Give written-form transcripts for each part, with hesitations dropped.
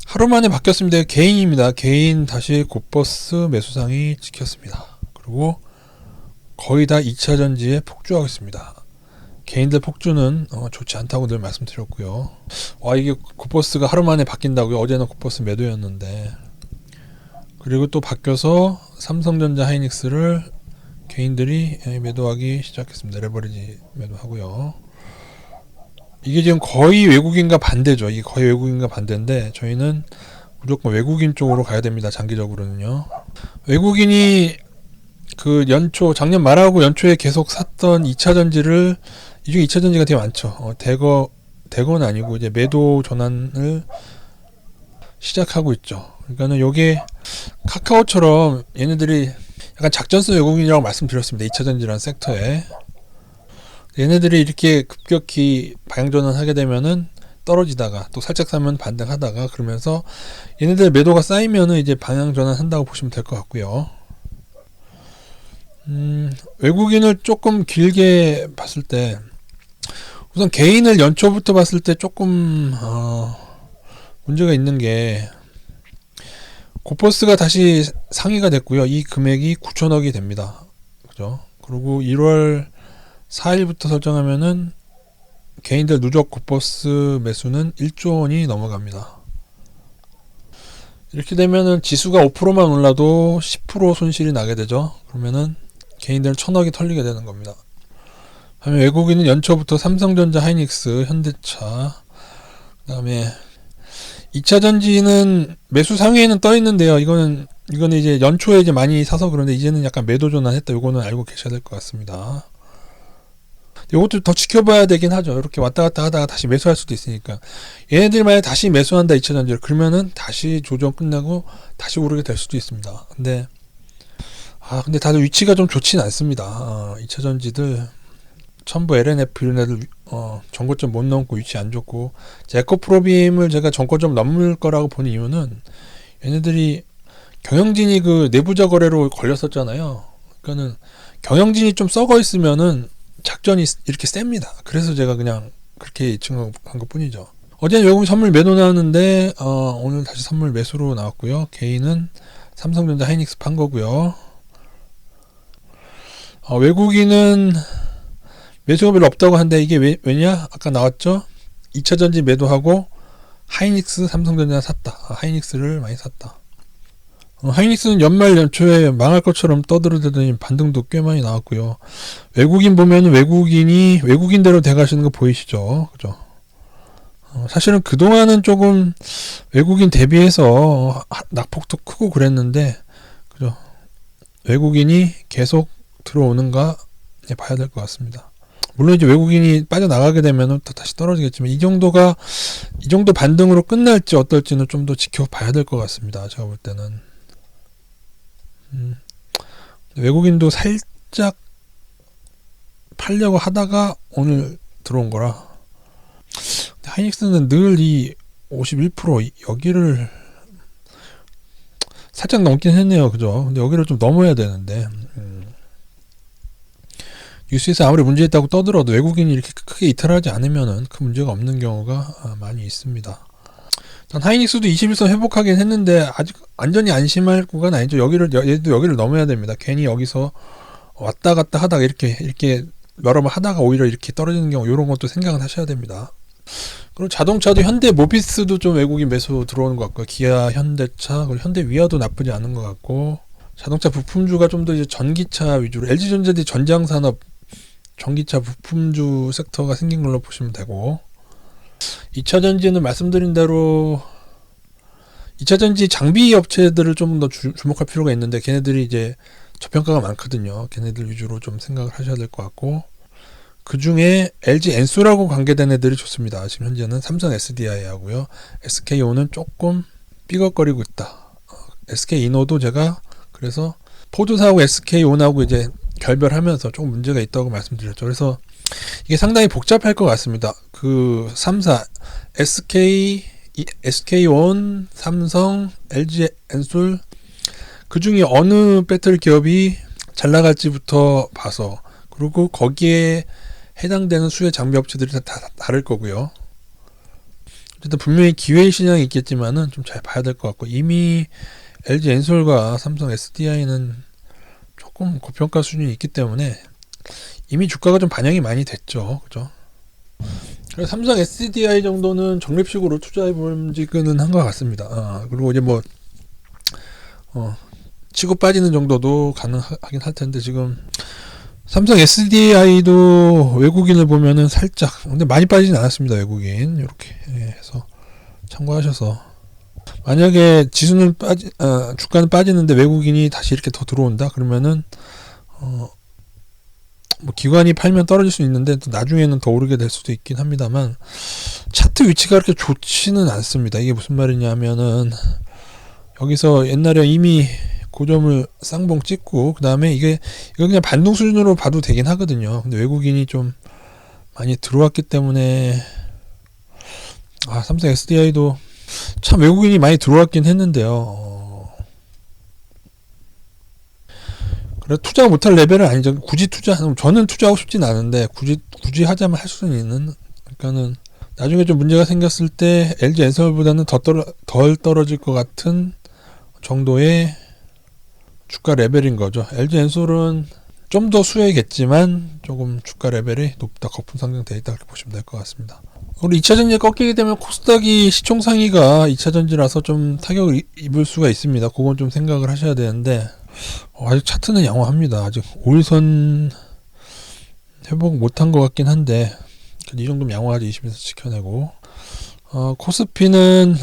하루 만에 바뀌었습니다. 개인입니다. 개인 다시 곧버스 매수상이 찍혔습니다. 그리고 거의 다 2차 전지에 폭주하고 있습니다. 개인들 폭주는 좋지 않다고 늘 말씀드렸고요. 이게 곧버스가 하루 만에 바뀐다고요? 어제는 곧버스 매도였는데. 그리고 또 바뀌어서 삼성전자 하이닉스를 개인들이 매도하기 시작했습니다. 레버리지 매도하고요. 이게 지금 거의 외국인과 반대죠. 이게 거의 외국인과 반대인데 저희는 무조건 외국인 쪽으로 가야 됩니다. 장기적으로는요. 외국인이 그 연초 작년 말하고 연초에 계속 샀던 2차 전지를 이 중에 2차 전지가 되게 많죠. 대거는 아니고 이제 매도 전환을 시작하고 있죠. 그러니까는 요게 카카오처럼 얘네들이 약간 작전성 외국인이라고 말씀드렸습니다. 2차 전지라는 섹터에 얘네들이 이렇게 급격히 방향 전환하게 되면은 떨어지다가 또 살짝 사면 반등하다가 그러면서 얘네들 매도가 쌓이면은 이제 방향 전환한다고 보시면 될 것 같고요. 외국인을 조금 길게 봤을 때 우선 개인을 연초부터 봤을 때 조금 문제가 있는 게 곧버스가 다시 상위가 됐고요. 이 금액이 9천억이 됩니다. 그죠? 그리고 1월 4일부터 설정하면은 개인들 누적 곧버스 매수는 1조 원이 넘어갑니다. 이렇게 되면은 지수가 5%만 올라도 10% 손실이 나게 되죠. 그러면은 개인들 1,000억이 털리게 되는 겁니다. 다음에 외국인은 연초부터 삼성전자, 하이닉스, 현대차, 그 다음에 2차 전지는 매수 상위에는 떠 있는데요. 이거는 이제 연초에 이제 많이 사서 그런데 이제는 약간 매도 전환했다. 요거는 알고 계셔야 될 것 같습니다. 이것도 더 지켜봐야 되긴 하죠. 이렇게 왔다 갔다 하다가 다시 매수할 수도 있으니까. 얘네들 만약 다시 매수한다 2차 전지를 그러면은 다시 조정 끝나고 다시 오르게 될 수도 있습니다. 근데 다들 위치가 좀 좋진 않습니다. 2차 전지들 첨부 LNF 이런 애들 전고점 못 넘고 위치 안 좋고 에코프로빔을 제가 전고점 넘을 거라고 보는 이유는 얘네들이 경영진이 그 내부자 거래로 걸렸었잖아요. 그러니까는 경영진이 좀 썩어 있으면은 작전이 이렇게 셉니다. 그래서 제가 그냥 그렇게 예측한 것 뿐이죠. 어제는 외국인 선물 매도 나왔는데 오늘 다시 선물 매수로 나왔고요. 개인은 삼성전자 하이닉스 판 거고요. 외국인은 매수가 별로 없다고 하는데 이게 왜냐? 아까 나왔죠? 2차 전지 매도하고 하이닉스 삼성전자 샀다. 하이닉스를 많이 샀다. 하이닉스는 연말 연초에 망할 것처럼 떠들어대더니 반등도 꽤 많이 나왔고요. 외국인 보면은 외국인대로 돼가시는 거 보이시죠? 그죠? 사실은 그동안은 조금 외국인 대비해서 낙폭도 크고 그랬는데, 그죠? 외국인이 계속 들어오는가 봐야 될 것 같습니다. 물론 이제 외국인이 빠져나가게 되면은 또 다시 떨어지겠지만 이 정도 반등으로 끝날지 어떨지는 좀 더 지켜봐야 될 것 같습니다. 제가 볼 때는. 외국인도 살짝 팔려고 하다가 오늘 들어온 거라. 하이닉스는 늘 이 51% 여기를 살짝 넘긴 했네요. 그죠? 근데 여기를 좀 넘어야 되는데 뉴스에서 아무리 문제 있다고 떠들어도 외국인이 이렇게 크게 이탈하지 않으면은 그 문제가 없는 경우가 많이 있습니다. 하이닉스도 21선 회복하긴 했는데 아직 완전히 안심할 구간 아니죠. 얘도 여기를 넘어야 됩니다. 괜히 여기서 왔다 갔다 하다가 이렇게 여러 번 하다가 오히려 이렇게 떨어지는 경우 이런 것도 생각은 하셔야 됩니다. 그리고 자동차도 현대 모비스도 좀 외국인 매수 들어오는 것 같고요. 기아, 현대차, 그리고 현대 위아도 나쁘지 않은 것 같고 자동차 부품주가 좀 더 이제 전기차 위주로 LG전자도 전장산업 전기차 부품주 섹터가 생긴 걸로 보시면 되고 2차 전지는 말씀드린 대로 2차 전지 장비 업체들을 좀 더 주목할 필요가 있는데 걔네들이 이제 저평가가 많거든요. 걔네들 위주로 좀 생각을 하셔야 될 것 같고 그 중에 LG 엔소라고 관계된 애들이 좋습니다. 지금 현재는 삼성 SDI 하고요. SKO는 조금 삐걱거리고 있다. SK이노도 제가 그래서 포드사하고 SK온하고 이제 결별하면서 조금 문제가 있다고 말씀드렸죠. 그래서 이게 상당히 복잡할 것 같습니다. 그 3사 SK온, 삼성, LG 엔솔 그 중에 어느 배터리 기업이 잘 나갈지부터 봐서 그리고 거기에 해당되는 수혜 장비 업체들이 다 다를 거고요. 어쨌든 분명히 기회의 시장이 있겠지만은 좀 잘 봐야 될 것 같고, 이미 LG 엔솔과 삼성 SDI는 조금 고평가 수준이 있기 때문에 이미 주가가 좀 반영이 많이 됐죠. 그죠? 그래서 삼성 SDI 정도는 적립식으로 투자해 볼지는 한 것 같습니다. 그리고 이제 뭐 치고 빠지는 정도도 가능하긴 할 텐데, 지금 삼성 SDI도 외국인을 보면은 살짝, 근데 많이 빠지진 않았습니다. 외국인 이렇게 해서 참고하셔서, 만약에 지수는 주가는 빠지는데 외국인이 다시 이렇게 더 들어온다 그러면은 뭐 기관이 팔면 떨어질 수 있는데 또 나중에는 더 오르게 될 수도 있긴 합니다만, 차트 위치가 그렇게 좋지는 않습니다. 이게 무슨 말이냐면은, 여기서 옛날에 이미 고점을 쌍봉 찍고, 그 다음에 이거 그냥 반등 수준으로 봐도 되긴 하거든요. 근데 외국인이 좀 많이 들어왔기 때문에, 삼성 SDI도 참 외국인이 많이 들어왔긴 했는데요. 그래 투자 못할 레벨은 아니죠. 굳이 저는 투자하고 싶진 않은데, 굳이 하자면 할 수는 있는. 그러니까는 나중에 좀 문제가 생겼을 때 LG 엔솔보다는 덜 떨어질 것 같은 정도의 주가 레벨인 거죠. LG 엔솔은 좀 더 수혜겠지만 조금 주가 레벨이 높다, 거품 상승되어 있다, 그렇게 보시면 될 것 같습니다. 우리 2차전지에 꺾이게 되면 코스닥이 시총 상위가 2차전지라서 좀 타격을 입을 수가 있습니다. 그건 좀 생각을 하셔야 되는데, 아직 차트는 양호합니다. 아직 5일선 회복 못한 것 같긴 한데, 이 정도면 양호하지. 20에서 지켜내고, 코스피는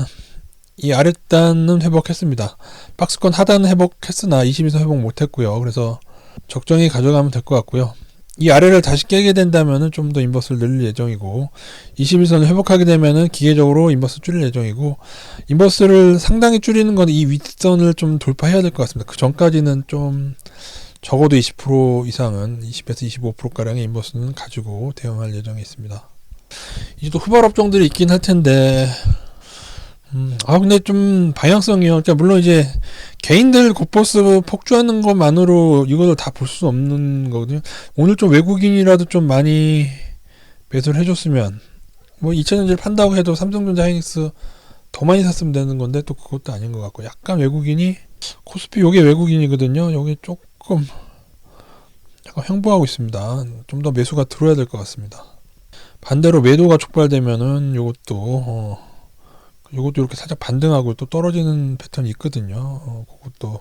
이 아랫단은 회복했습니다. 박스권 하단은 회복했으나 20에서 회복 못했고요. 그래서 적정히 가져가면 될 것 같고요. 이 아래를 다시 깨게 된다면은 좀 더 인버스를 늘릴 예정이고, 21선을 회복하게 되면은 기계적으로 인버스 줄일 예정이고, 인버스를 상당히 줄이는 건 이 윗선을 좀 돌파해야 될 것 같습니다. 그 전까지는 좀 적어도 20% 이상은, 20에서 25%가량의 인버스는 가지고 대응할 예정에 있습니다. 이제 또 후발 업종들이 있긴 할 텐데, 근데 좀 방향성이요. 그러니까 물론 이제 개인들 곧버스 폭주하는 것만으로 이걸 다 볼 수 없는 거거든요. 오늘 좀 외국인이라도 좀 많이 매수를 해줬으면, 뭐 2차전지를 판다고 해도 삼성전자, 하이닉스 더 많이 샀으면 되는 건데, 또 그것도 아닌 것 같고, 약간 외국인이, 코스피 요게 외국인이거든요. 요게 조금 약간 횡보하고 있습니다. 좀 더 매수가 들어야 될 것 같습니다. 반대로 매도가 촉발되면은 요것도 이렇게 살짝 반등하고 또 떨어지는 패턴이 있거든요. 그것도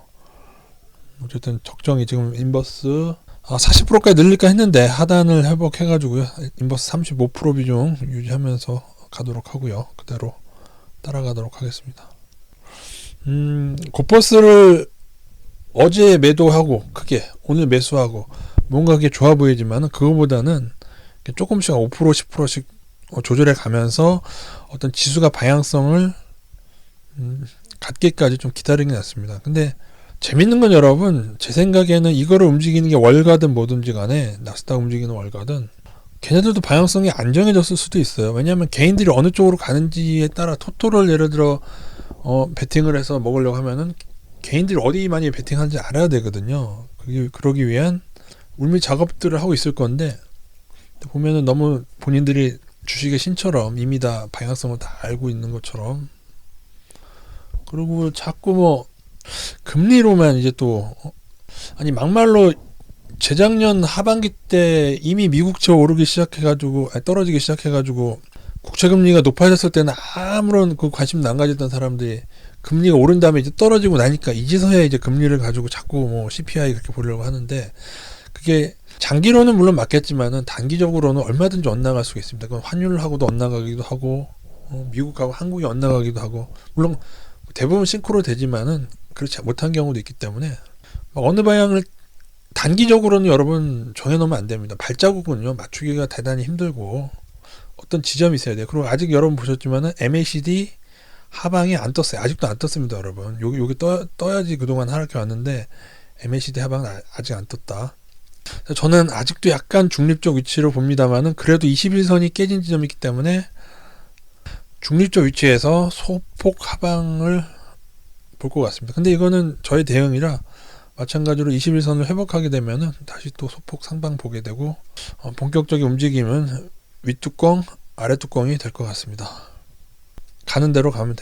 어쨌든 적정히 지금 인버스 40%까지 늘릴까 했는데 하단을 회복해가지고요. 인버스 35% 비중 유지하면서 가도록 하고요. 그대로 따라가도록 하겠습니다. 곧버스를 어제 매도하고 크게 오늘 매수하고 뭔가 그게 좋아 보이지만, 그거보다는 조금씩 5% 10%씩 조절해 가면서 어떤 지수가 방향성을 갖기까지 좀 기다리는 게 낫습니다. 근데 재밌는 건 여러분, 제 생각에는 이거를 움직이는 게 월가든 뭐든지 간에, 나스닥 움직이는 월가든 걔네들도 방향성이 안 정해졌을 수도 있어요. 왜냐하면 개인들이 어느 쪽으로 가는지에 따라 토토를 예를 들어 베팅을 해서 먹으려고 하면은 개인들이 어디 많이 베팅하는지 알아야 되거든요. 그러기 위한 울미 작업들을 하고 있을 건데, 보면은 너무 본인들이 주식의 신처럼 이미 다 방향성을 다 알고 있는 것처럼, 그리고 자꾸 뭐 금리로만 이제 또 막말로 재작년 하반기 때 이미 미국채 오르기 시작해가지고 떨어지기 시작해가지고 국채금리가 높아졌을 때는 아무런 그 관심도 안 가졌던 사람들이 금리가 오른 다음에 이제 떨어지고 나니까 이제서야 이제 금리를 가지고 자꾸 뭐 CPI 그렇게 보려고 하는데, 그게 장기로는 물론 맞겠지만은 단기적으로는 얼마든지 엇나갈 수가 있습니다. 그건 환율하고도 엇나가기도 하고, 미국하고 한국이 엇나가기도 하고, 물론 대부분 싱크로 되지만은 그렇지 못한 경우도 있기 때문에, 어느 방향을 단기적으로는 여러분 정해놓으면 안 됩니다. 발자국은요 맞추기가 대단히 힘들고 어떤 지점이 있어야 돼요. 그리고 아직 여러분 보셨지만은 MACD 하방이 안 떴어요. 아직도 안 떴습니다, 여러분. 여기 떠야지 그동안 하락해 왔는데 MACD 하방은 아직 안 떴다. 저는 아직도 약간 중립적 위치로 봅니다만은, 그래도 21선이 깨진 지점이 있기 때문에 중립적 위치에서 소폭 하방을 볼 것 같습니다. 근데 이거는 저의 대응이라, 마찬가지로 21선을 회복하게 되면은 다시 또 소폭 상방 보게 되고, 본격적인 움직임은 윗뚜껑, 아랫뚜껑이 될 것 같습니다. 가는 대로 가면 됩니다.